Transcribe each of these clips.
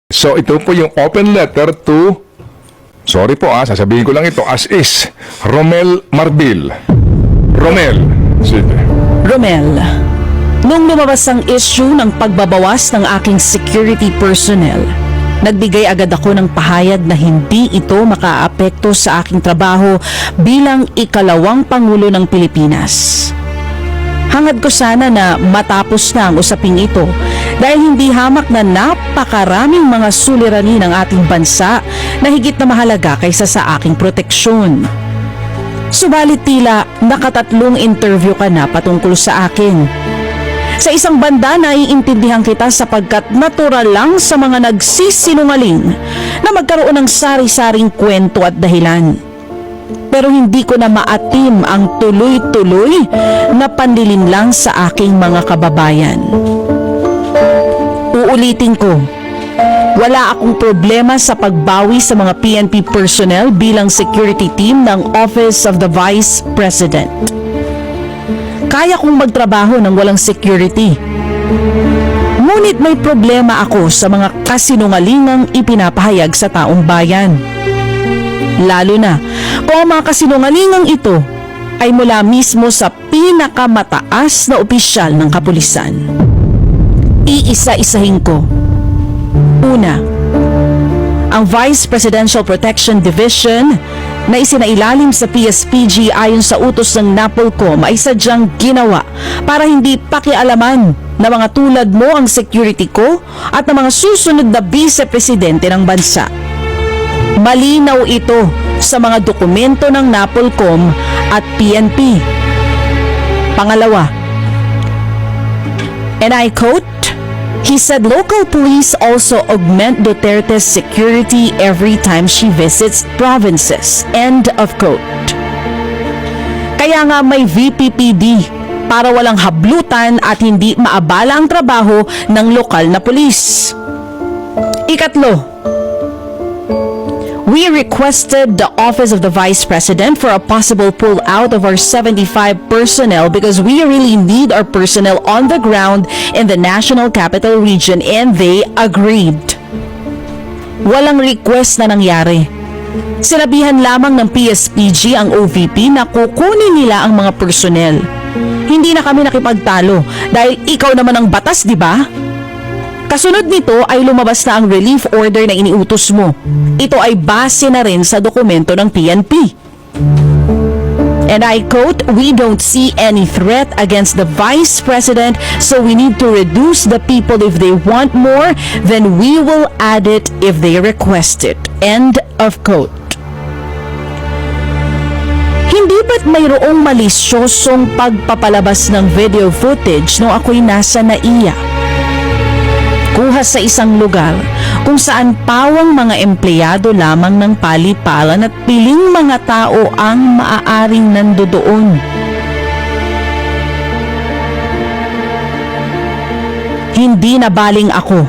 So ito po yung open letter to, sorry po sasabihin ko lang ito as is, Romel Marbil. Romel, sige. Romel, nung lumabas ang issue ng pagbabawas ng aking security personnel, nagbigay agad ako ng pahayag na hindi ito makaapekto sa aking trabaho bilang ikalawang Pangulo ng Pilipinas. Hangad ko sana na matapos na ang usaping ito dahil hindi hamak na napakaraming mga suliranin ng ating bansa na higit na mahalaga kaysa sa aking proteksyon. Subalit tila nakatatlong interview ka na patungkol sa akin. Sa isang banda naiintindihan kita sapagkat natural lang sa mga nagsisinungaling na magkaroon ng sari-saring kwento at dahilan. Pero hindi ko na maatim ang tuloy-tuloy na panlilinlang sa aking mga kababayan. Uulitin ko, wala akong problema sa pagbawi sa mga PNP personnel bilang security team ng Office of the Vice President. Kaya kong magtrabaho ng walang security. Ngunit may problema ako sa mga kasinungalingang ipinapahayag sa taong bayan. Lalo na kung ang mga kasinungalingang ito ay mula mismo sa pinakamataas na opisyal ng kapulisan. Iisa-isahin ko. Una, ang Vice Presidential Protection Division na isinailalim sa PSPG ayon sa utos ng NAPOLCOM ay sadyang ginawa para hindi pakialaman na mga tulad mo ang security ko at ng mga susunod na vice-presidente ng bansa. Malinaw ito sa mga dokumento ng NAPOLCOM at PNP. Pangalawa, and I quote, he said local police also augment Duterte's security every time she visits provinces. End of quote. Kaya nga may VPPD para walang hablutan at hindi maabala ang trabaho ng lokal na pulis. Ikatlo, we requested the Office of the Vice President for a possible pull-out of our 75 personnel because we really need our personnel on the ground in the National Capital Region and they agreed. Walang request na nangyari. Sinabihan lamang ng PSPG ang OVP na kukunin nila ang mga personnel. Hindi na kami nakipagtalo dahil ikaw naman ang batas, di ba? Kasunod nito ay lumabas na ang relief order na iniutos mo. Ito ay base na rin sa dokumento ng PNP. And I quote, we don't see any threat against the Vice President, so we need to reduce the people if they want more, then we will add it if they request it. End of quote. Hindi ba't mayroong malisyosong pagpapalabas ng video footage nung ako'y nasa NAIA? Kuha sa isang lugar kung saan pawang mga empleyado lamang ng paliparan at piling mga tao ang maaaring nandoon. Hindi nabaling ako,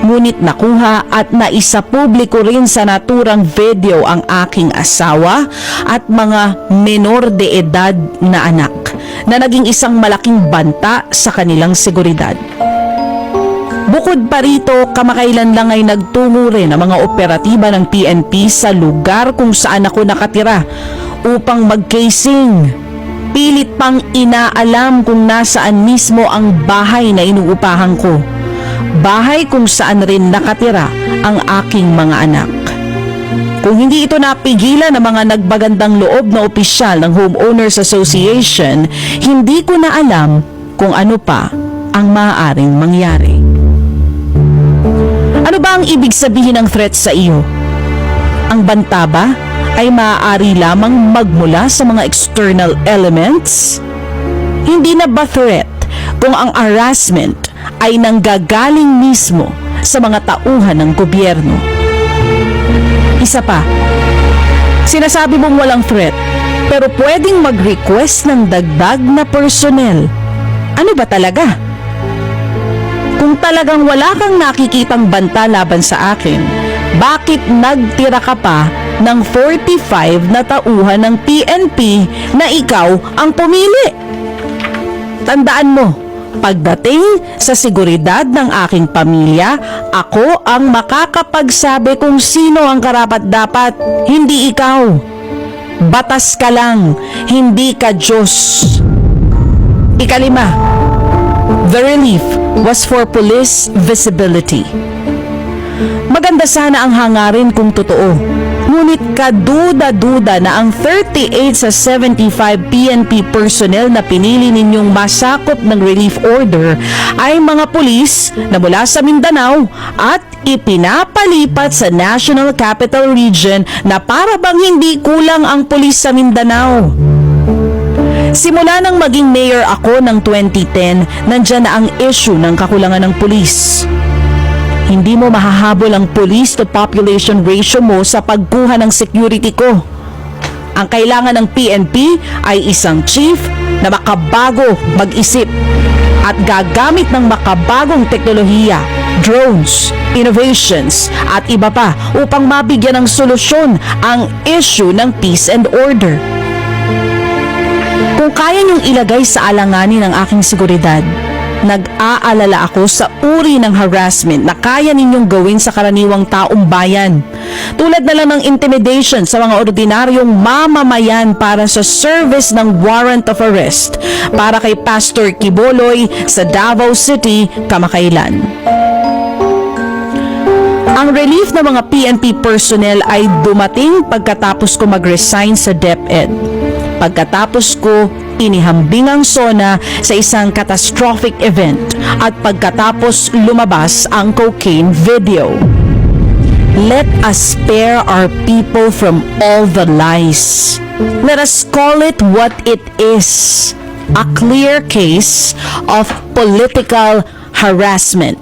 ngunit nakuha at naisapubliko rin sa naturang video ang aking asawa at mga menor de edad na anak na naging isang malaking banta sa kanilang seguridad. Bukod pa rito, kamakailan lang ay nagtungo rin ang mga operatiba ng PNP sa lugar kung saan ako nakatira upang mag-casing. Pilit pang inaalam kung nasaan mismo ang bahay na inuupahan ko. Bahay kung saan rin nakatira ang aking mga anak. Kung hindi ito napigilan ng mga nagbagandang loob na opisyal ng Homeowners Association, hindi ko na alam kung ano pa ang maaaring mangyari. Ano ba ang ibig sabihin ng threat sa iyo? Ang banta ba ay maaari lamang magmula sa mga external elements? Hindi na ba threat kung ang harassment ay nanggagaling mismo sa mga tauhan ng gobyerno? Isa pa, sinasabi mong walang threat pero pwedeng mag-request ng dagdag na personnel. Ano ba talaga? Kung talagang wala kang nakikitang banta laban sa akin, bakit nagtira ka pa ng 45 na tauhan ng PNP na ikaw ang pumili? Tandaan mo, Pagdating sa seguridad ng aking pamilya, ako ang makakapagsabi kung sino ang karapat-dapat, hindi ikaw. Batas ka lang, hindi ka Diyos. Ikalima, the relief was for police visibility. Maganda sana ang hangarin kung totoo. Ngunit kaduda-duda na ang 38 sa 75 PNP personnel na pinili ninyong masakop ng relief order ay mga pulis na mula sa Mindanao at ipinapalipat sa National Capital Region na para bang hindi kulang ang pulis sa Mindanao. Simula nang maging mayor ako ng 2010, nandyan na ang issue ng kakulangan ng pulis. Hindi mo mahahabol ang police to population ratio mo sa pagkuha ng security ko. Ang kailangan ng PNP ay isang chief na makabago mag-isip at gagamit ng makabagong teknolohiya, drones, innovations at iba pa upang mabigyan ng solusyon ang issue ng peace and order. Kung kaya niyong ilagay sa alanganin ang aking seguridad, nag-aalala ako sa uri ng harassment na kaya ninyong gawin sa karaniwang taong bayan. Tulad na lang ng intimidation sa mga ordinaryong mamamayan para sa service ng warrant of arrest para kay Pastor Quiboloy sa Davao City kamakailan. Ang relief ng mga PNP personnel ay dumating pagkatapos ko mag-resign sa DepEd. Pagkatapos ko inihambing ang SONA sa isang catastrophic event at pagkatapos lumabas ang cocaine video. Let us spare our people from all the lies. Let us call it what it is, a clear case of political harassment.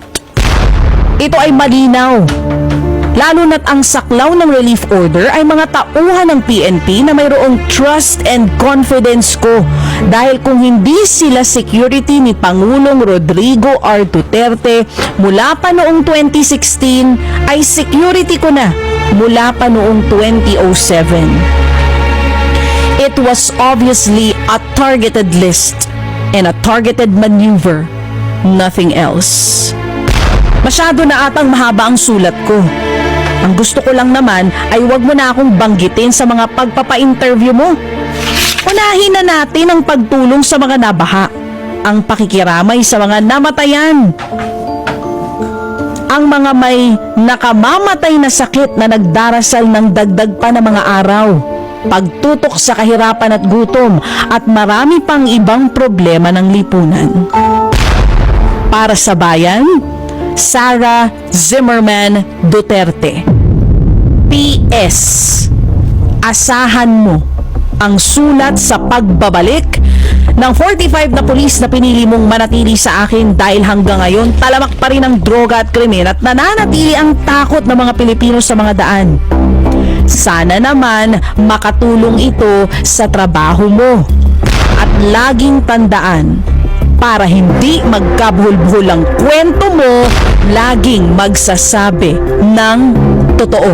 Ito ay malinaw. Lalo na't ang saklaw ng relief order ay mga tauhan ng PNP na mayroong trust and confidence ko dahil kung hindi sila security ni Pangulong Rodrigo R. Duterte mula pa noong 2016 ay security ko na mula pa noong 2007. It was obviously a targeted list and a targeted maneuver, nothing else. Masyado na atang mahaba ang sulat ko. Ang gusto ko lang naman ay wag mo na akong banggitin sa mga pagpapa-interview mo. Unahin na natin ang pagtulong sa mga nabaha, ang pakikiramay sa mga namatayan, ang mga may nakamamatay na sakit na nagdarasal ng dagdag pa na mga araw, pagtutok sa kahirapan at gutom at marami pang ibang problema ng lipunan. Para sa bayan, Sara Zimmerman Duterte. P.S. Asahan mo ang sulat sa pagbabalik ng 45 na pulis na pinili mong manatili sa akin dahil hanggang ngayon talamak pa rin ang droga at krimen at nananatili ang takot ng mga Pilipino sa mga daan. Sana naman makatulong ito sa trabaho mo at laging tandaan, para hindi magkabuhol-buhol ang kwento mo, laging magsasabi ng totoo.